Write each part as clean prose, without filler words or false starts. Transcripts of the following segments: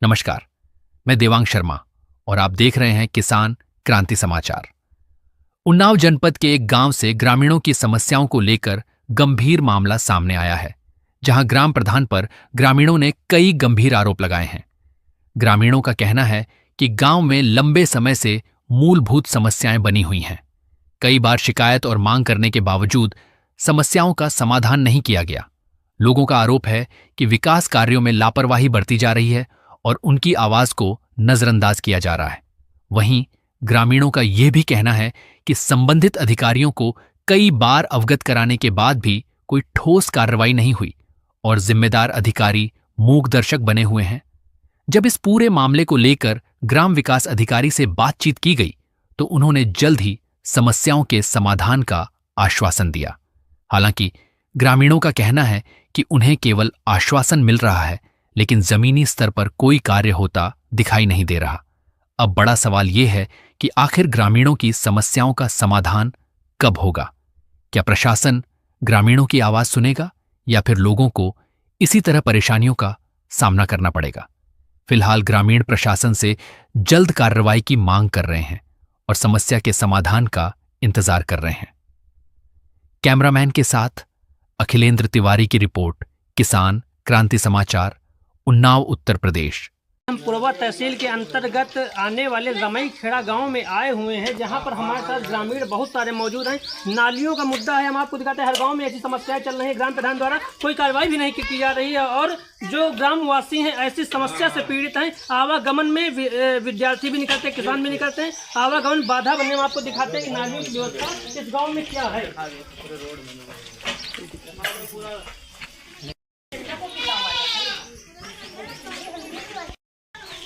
नमस्कार, मैं देवांग शर्मा और आप देख रहे हैं किसान क्रांति समाचार। उन्नाव जनपद के एक गांव से ग्रामीणों की समस्याओं को लेकर गंभीर मामला सामने आया है, जहां ग्राम प्रधान पर ग्रामीणों ने कई गंभीर आरोप लगाए हैं। ग्रामीणों का कहना है कि गांव में लंबे समय से मूलभूत समस्याएं बनी हुई हैं। कई बार शिकायत और मांग करने के बावजूद समस्याओं का समाधान नहीं किया गया। लोगों का आरोप है कि विकास कार्यों में लापरवाही बरती जा रही है और उनकी आवाज को नजरअंदाज किया जा रहा है। वहीं ग्रामीणों का यह भी कहना है कि संबंधित अधिकारियों को कई बार अवगत कराने के बाद भी कोई ठोस कार्रवाई नहीं हुई और जिम्मेदार अधिकारी मूकदर्शक बने हुए हैं। जब इस पूरे मामले को लेकर ग्राम विकास अधिकारी से बातचीत की गई तो उन्होंने जल्द ही समस्याओं के समाधान का आश्वासन दिया। हालांकि ग्रामीणों का कहना है कि उन्हें केवल आश्वासन मिल रहा है, लेकिन जमीनी स्तर पर कोई कार्य होता दिखाई नहीं दे रहा। अब बड़ा सवाल यह है कि आखिर ग्रामीणों की समस्याओं का समाधान कब होगा? क्या प्रशासन ग्रामीणों की आवाज सुनेगा या फिर लोगों को इसी तरह परेशानियों का सामना करना पड़ेगा? फिलहाल ग्रामीण प्रशासन से जल्द कार्रवाई की मांग कर रहे हैं और समस्या के समाधान का इंतजार कर रहे हैं। कैमरामैन के साथ अखिलेंद्र तिवारी की रिपोर्ट, किसान क्रांति समाचार, उन्नाव, उत्तर प्रदेश। हम पुरवा तहसील के अंतर्गत आने वाले रमई खेड़ा गांव में आए हुए हैं, जहां पर हमारे साथ ग्रामीण बहुत सारे मौजूद हैं। नालियों का मुद्दा है, हम आपको दिखाते हैं। हर गांव में ऐसी समस्याएं चल रही हैं। ग्राम प्रधान द्वारा कोई कार्रवाई भी नहीं की जा रही है और जो ग्रामवासी हैं ऐसी समस्या से पीड़ित हैं। आवागमन में विद्यार्थी भी निकलते हैं, किसान भी निकलते हैं। आवागमन बाधा बनने में आपको दिखाते हैं कि नालियों की व्यवस्था इस गाँव में क्या है।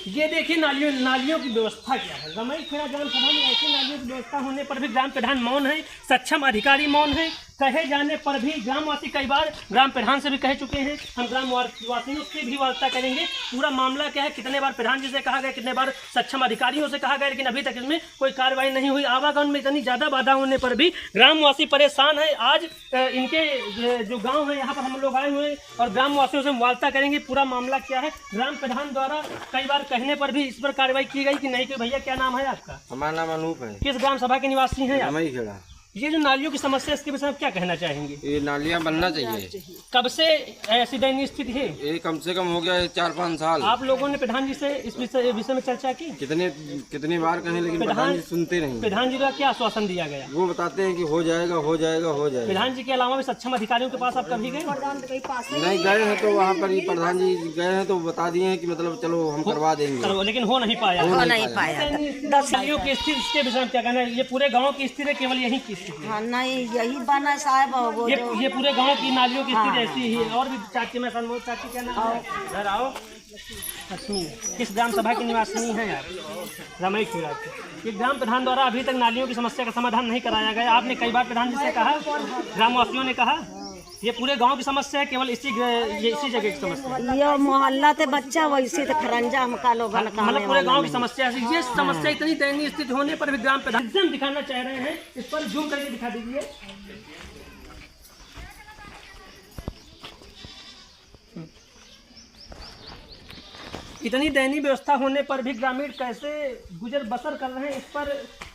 ये देखिए नालियों की व्यवस्था क्या है। रमई खेड़ा ग्राम सभा में ऐसी नालियों की व्यवस्था होने पर भी ग्राम प्रधान मौन है, सक्षम अधिकारी मौन है। कहे जाने पर भी ग्रामवासी कई बार ग्राम प्रधान से भी कह चुके हैं। हम ग्रामवासियों से भी वार्ता करेंगे। पूरा मामला क्या है, कितने बार प्रधान जी से कहा गया, कितने बार सक्षम अधिकारियों से कहा गया, लेकिन अभी तक इसमें कोई कार्रवाई नहीं हुई। आवागमन में इतनी ज़्यादा बाधा होने पर भी ग्रामवासी परेशान है। आज इनके जो गाँव है यहाँ पर हम लोग आए हुए हैं और ग्रामवासियों से वार्ता करेंगे। पूरा मामला क्या है, ग्राम प्रधान द्वारा कई बार कहने पर भी इस पर कार्रवाई की गई कि नहीं की। भैया क्या नाम है आपका? हमारा नाम अनूप है। किस ग्राम सभा के निवासी हैं? रमई खेड़ा। ये जो नालियों की समस्या है, इसके विषय में क्या कहना चाहेंगे? ये नालियाँ बनना चाहिए। कब से ऐसी दयनीय स्थिति है? ये कम से कम हो गया 4-5 साल। आप लोगों ने प्रधान जी से इस विषय में चर्चा की? कितनी बार कहें, लेकिन प्रधान जी सुनते नहीं। प्रधान जी द्वारा क्या आश्वासन दिया गया? वो बताते हैं कि हो जाएगा हो जाएगा हो जाएगा। प्रधान जी के अलावा भी सक्षम अधिकारियों के पास आप कभी गए? नहीं गए हैं, तो वहाँ पर ही प्रधान जी गए हैं तो बता दिए हैं कि मतलब चलो हम करवा देंगे, लेकिन हो नहीं पाया। नालियों की स्थिति, इसके विषय में क्या कहना है? ये पूरे गाँव की स्थिति है, केवल यही की स्थिति? नहीं, यही बना साहब। ये पूरे गांव की नालियों की स्थिति ऐसी ही है। और भी चाची, मैं सनमोद चाची, क्या नाम है? इधर आओ। लक्ष्मी, किस ग्राम सभा के निवासी हैं आप? रमई खेड़ा के। ये ग्राम प्रधान द्वारा अभी तक नालियों की समस्या का समाधान नहीं कराया गया। आपने कई बार प्रधान जी से कहा, ग्रामवासियों ने कहा ये पूरे गांव की समस्या है, केवल इसी जगह की समस्या है। ये मोहल्ला ते बच्चा वैसे तो खरंजा हम का लोग मतलब पूरे गांव की समस्या है। ये समस्या इतनी दयनीय स्थिति होने पर भी ग्राम प्रधान दिखाना चाह रहे हैं। इस पर जूम करके दिखा दीजिए। इतनी दयनीय व्यवस्था होने पर भी ग्रामीण कैसे गुजर बसर कर रहे हैं, इस पर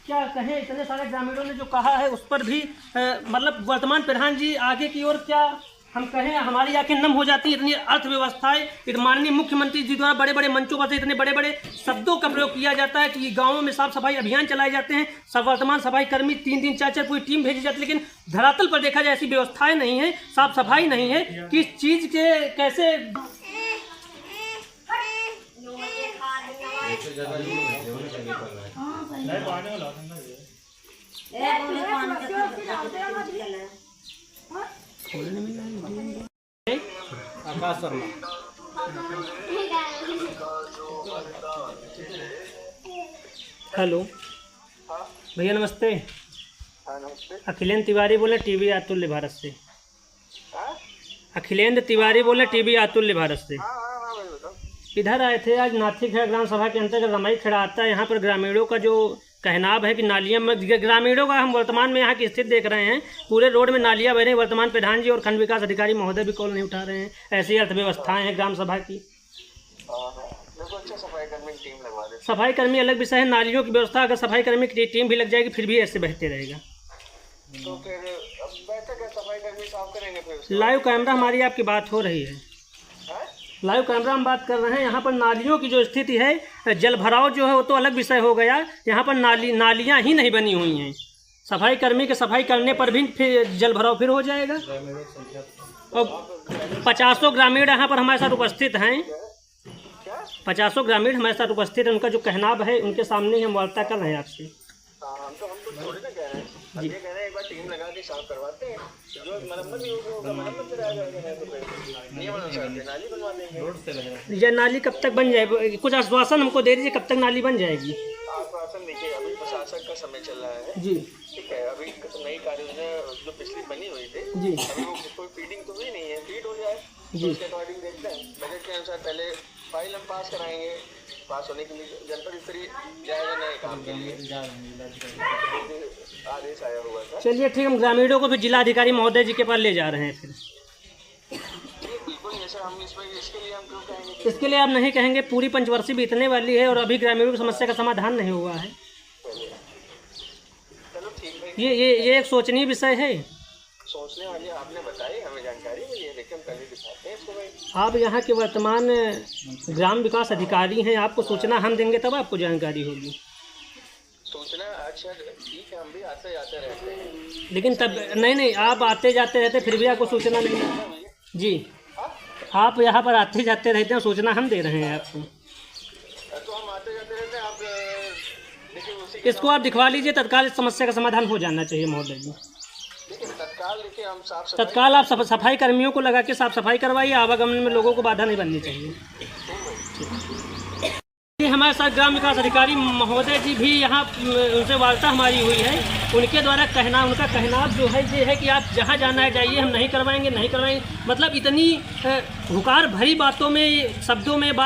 क्या कहें। इतने सारे ग्रामीणों ने जो कहा है उस पर भी मतलब वर्तमान प्रधान जी आगे की ओर क्या हम कहें, हमारी आंखें नम हो जाती हैं। इतनी अर्थव्यवस्थाएं, माननीय मुख्यमंत्री जी द्वारा बड़े बड़े मंचों पर से इतने बड़े बड़े शब्दों का प्रयोग किया जाता है कि गाँवों में साफ सफाई अभियान चलाए जाते हैं। सब वर्तमान सफाई कर्मी 3 4 पूरी टीम भेजी जाती है, लेकिन धरातल पर देखा जाए ऐसी व्यवस्थाएं नहीं है, साफ सफाई नहीं है। किस चीज़ के कैसे आकाश शर्मा। हेलो भैया, नमस्ते। अखिलेंद्र तिवारी बोले, टीवी अतुल्य भारत से। अखिलेंद्र तिवारी बोले, टीवी अतुल्य भारत से। इधर आए थे आज नाथी खेड़ा ग्राम सभा के अंतर्गत रमई खेड़ा आता है। यहाँ पर ग्रामीणों का जो कहनाब है कि नालियाँ में, ग्रामीणों का हम वर्तमान में यहाँ की स्थिति देख रहे हैं। पूरे रोड में नालियाँ बह रही हैं। वर्तमान प्रधान जी और खंड विकास अधिकारी महोदय भी कॉल नहीं उठा रहे हैं। ऐसी अर्थव्यवस्थाएं हैं ग्राम सभा की। सफाई कर्मी की टीम लगवा देते सफाई कर्मी अलग विषय है, नालियों की व्यवस्था अगर सफाई कर्मी की टीम भी लग जाएगी फिर भी ऐसे बहते रहेगा। हैं। तो फिर अब बेहतर क्या सफाई कर्मी साफ करेंगे फिर उसके लाइव कैमरा हमारी आपकी बात हो रही है, हैं? लाइव कैमरा हम बात कर रहे हैं। यहाँ पर नालियों की जो स्थिति है, जल भराव जो है वो तो अलग विषय हो गया, यहाँ पर नालियाँ ही नहीं बनी हुई हैं। सफाई कर्मी के सफाई करने पर भी फिर जल भराव फिर हो जाएगा। और 50 ग्रामीण यहाँ पर हमारे साथ उपस्थित हैं, 50 ग्रामीण हमारे साथ उपस्थित हैं। उनका जो कहनाव है उनके सामने ही हम वार्ता कर रहे हैं आपसे। हम तो थोड़ी ना कह रहे हैं, हम ये कह रहे हैं एक बार टीम लगा के साफ करवाते हैं, जो मरम्मत भी होगा मरम्मत से रह जाएगा, तो फिर नियम अनुसार नाली बनवा देंगे। ये नाली कब तक बन जाएगी? कुछ आश्वासन हमको दे दीजिए, कब तक नाली बन जाएगी? आश्वासन देखिए, अभी प्रशासन का समय चल रहा है जी ठीक है। अभी नई कार्य योजना जो पिछली बनी हुई थी जी अभी वो कोई फीडिंग तो हुई नहीं है, फीड हो जाए जी। तो उसके अकॉर्डिंग देखते हैं। बजट के अनुसार पहले फाइल हम पास कराएंगे, पास होने के लिए जनपद स्तरीय जाएगा नए काम के लिए आदेश आया हुआ था। चलिए ठीक, हम ग्रामीणों को फिर जिलाधिकारी महोदय जी के पास ले जा रहे हैं। फिर बिल्कुल नहीं सर, हम इसके लिए हम क्यों कहेंगे। इसके लिए आप नहीं कहेंगे, पूरी पंचवर्षीय बीतने वाली है और अभी ग्रामीणों की समस्या का समाधान नहीं हुआ है। चलो ठीक है, ये एक सोचनीय विषय है। सोचने वाली आपने बताई, हमें जानकारी मिली है, देखिए हम कल ही दिखाते हैं इसको भाई। आप यहाँ के वर्तमान ग्राम विकास अधिकारी हैं, आपको सूचना हम देंगे तब आपको जानकारी होगी। सूचना अच्छा ठीक है, हम भी आते जाते रहते हैं, लेकिन तब नहीं, आप आते जाते रहते फिर भी आपको सूचना नहीं। जी, आप यहाँ पर आते जाते रहते हैं, सूचना हम दे रहे हैं आपको। तो हम आते जाते रहते हैं। आप देखिए उसी इसको आप दिखवा लीजिए, तत्काल इस समस्या का समाधान हो जाना चाहिए महोदय जी। देखिए तत्काल देखिए हम साफ सफाई तत्काल आप सफाई कर्मियों को लगा के साफ सफाई करवाइए, आवागमन में लोगों को बाधा नहीं बननी चाहिए। ये हमारे साथ ग्राम विकास अधिकारी महोदय जी भी यहाँ, उनसे वार्ता हमारी हुई है। उनके द्वारा उनका कहना जो है ये है कि आप जहाँ जाना है जाइए, हम नहीं करवाएंगे। मतलब इतनी हुकार भरी बातों में, शब्दों में बात